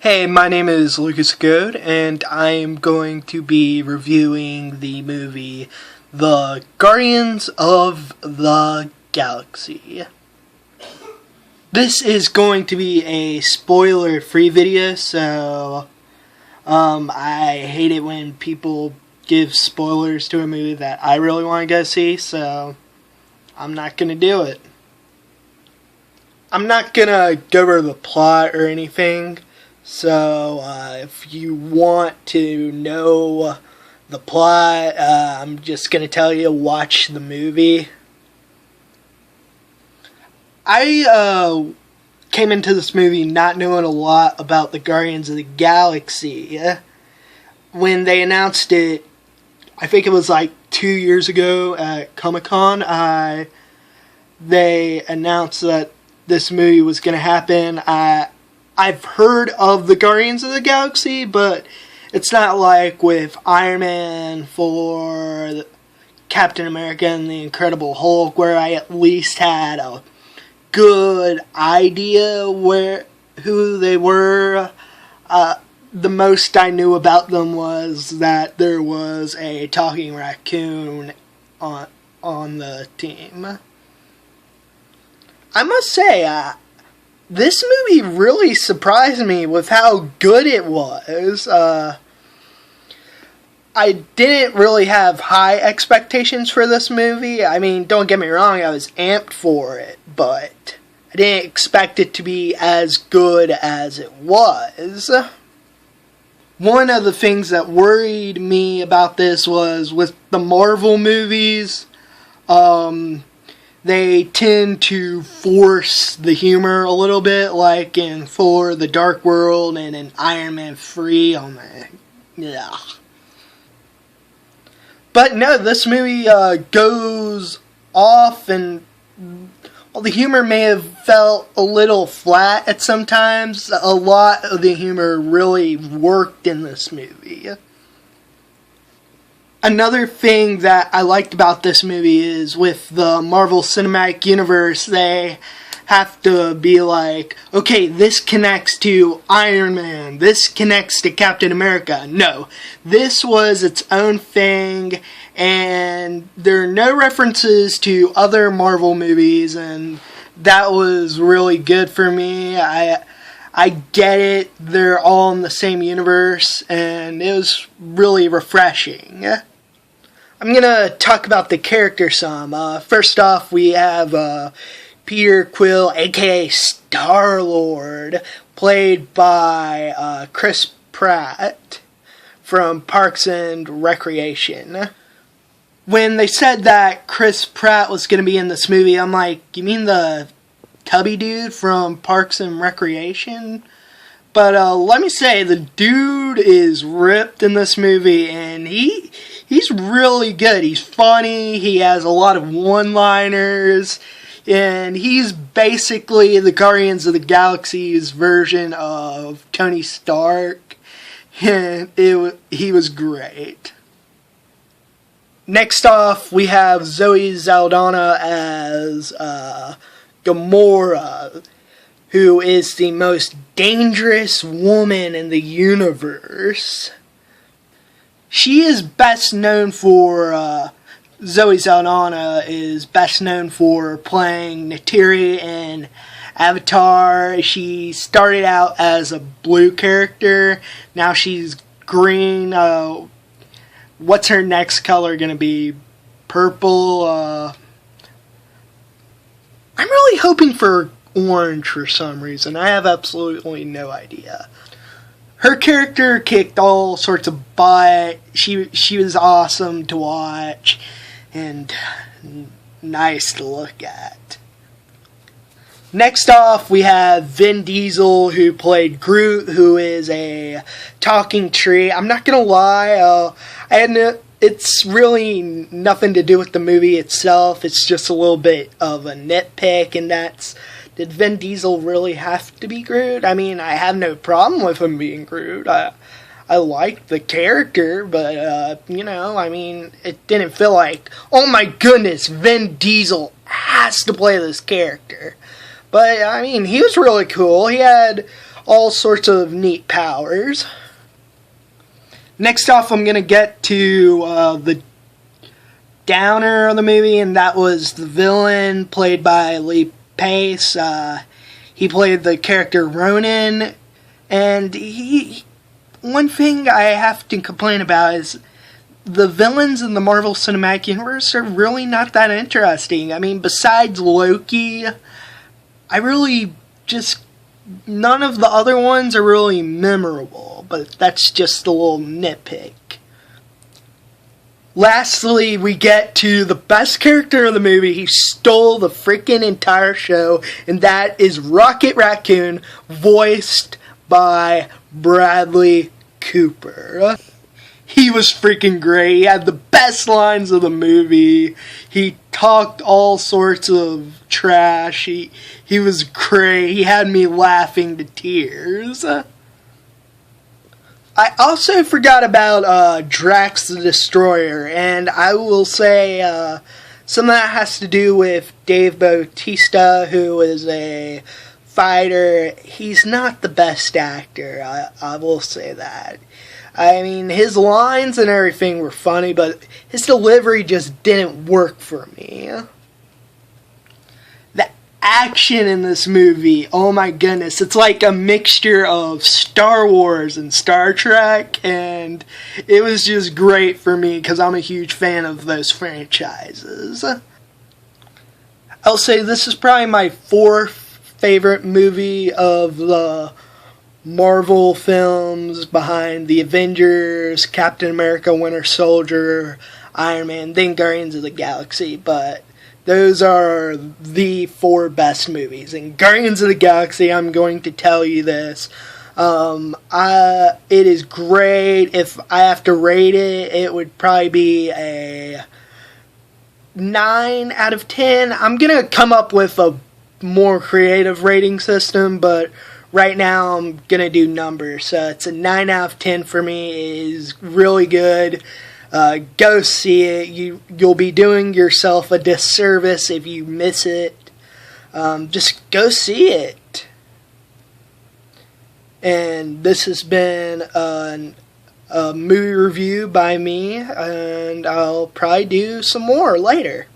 Hey, my name is Lucas Goad, and I am going to be reviewing the movie The Guardians of the Galaxy. This is going to be a spoiler-free video, so I hate it when people give spoilers to a movie that I really want to go see, so I'm not going to do it. I'm not going to go over the plot or anything. So, if you want to know the plot, I'm just going to tell you, watch the movie. I came into this movie not knowing a lot about the Guardians of the Galaxy. When they announced it, I think it was like 2 years ago at Comic-Con, they announced that this movie was going to happen. I've heard of the Guardians of the Galaxy, but it's not like with Iron Man, Thor, Captain America, and the Incredible Hulk, where I at least had a good idea who they were. The most I knew about them was that there was a talking raccoon on the team. I must say, this movie really surprised me with how good it was. I didn't really have high expectations for this movie. I mean, don't get me wrong, I was amped for it, but I didn't expect it to be as good as it was. One of the things that worried me about this was with the Marvel movies, they tend to force the humor a little bit, like in Thor: The Dark World and in Iron Man 3. Oh man, yeah. But no, this movie goes off, and while the humor may have felt a little flat at some times, a lot of the humor really worked in this movie. Another thing that I liked about this movie is with the Marvel Cinematic Universe, they have to be like, okay, this connects to Iron Man, this connects to Captain America. No, this was its own thing, and there are no references to other Marvel movies, and that was really good for me. I get it, they're all in the same universe, and it was really refreshing. I'm going to talk about the character some. First off, we have Peter Quill, aka Star-Lord, played by Chris Pratt from Parks and Recreation. When they said that Chris Pratt was going to be in this movie, I'm like, you mean the tubby dude from Parks and Recreation? But let me say, the dude is ripped in this movie, and he's really good. He's funny, he has a lot of one-liners, and he's basically the Guardians of the Galaxy's version of Tony Stark, and he was great. Next off, we have Zoe Saldana as Gamora, who is the most dangerous woman in the universe. She is best known for, Zoe Saldana is best known for playing Neytiri in Avatar. She started out as a blue character, now she's green. What's her next color gonna be? Purple? I'm really hoping for orange for some reason. I have absolutely no idea. Her character kicked all sorts of butt. She was awesome to watch and nice to look at. Next off, we have Vin Diesel, who played Groot, who is a talking tree. I'm not gonna lie, it's really nothing to do with the movie itself. It's just a little bit of a nitpick, and that's, did Vin Diesel really have to be Groot? I mean, I have no problem with him being Groot. I like the character, but, I mean, it didn't feel like, oh my goodness, Vin Diesel has to play this character. But, I mean, he was really cool. He had all sorts of neat powers. Next off, I'm going to get to the downer of the movie, and that was the villain played by Lee Pace. He played the character Ronan, and one thing I have to complain about is the villains in the Marvel Cinematic Universe are really not that interesting. I mean, besides Loki, none of the other ones are really memorable, but that's just a little nitpick. Lastly, we get to the best character in the movie. He stole the freaking entire show, and that is Rocket Raccoon, voiced by Bradley Cooper. He was freaking great. He had the best lines of the movie. He talked all sorts of trash. He was great. He had me laughing to tears. I also forgot about Drax the Destroyer, and I will say some of that has to do with Dave Bautista, who is a fighter. He's not the best actor, I will say that. I mean, his lines and everything were funny, but his delivery just didn't work for me. The action in this movie, oh my goodness, it's like a mixture of Star Wars and Star Trek, and it was just great for me because I'm a huge fan of those franchises. I'll say this is probably my fourth favorite movie of the Marvel films, behind the Avengers, Captain America, Winter Soldier, Iron Man, then Guardians of the Galaxy, but those are the four best movies. And Guardians of the Galaxy, I'm going to tell you this, it is great. If I have to rate it, it would probably be a 9 out of 10. I'm going to come up with a more creative rating system, but right now I'm going to do numbers. So it's a 9 out of 10 for me. It is really good. Go see it. You'll be doing yourself a disservice if you miss it. Just go see it. And this has been a movie review by me, and I'll probably do some more later.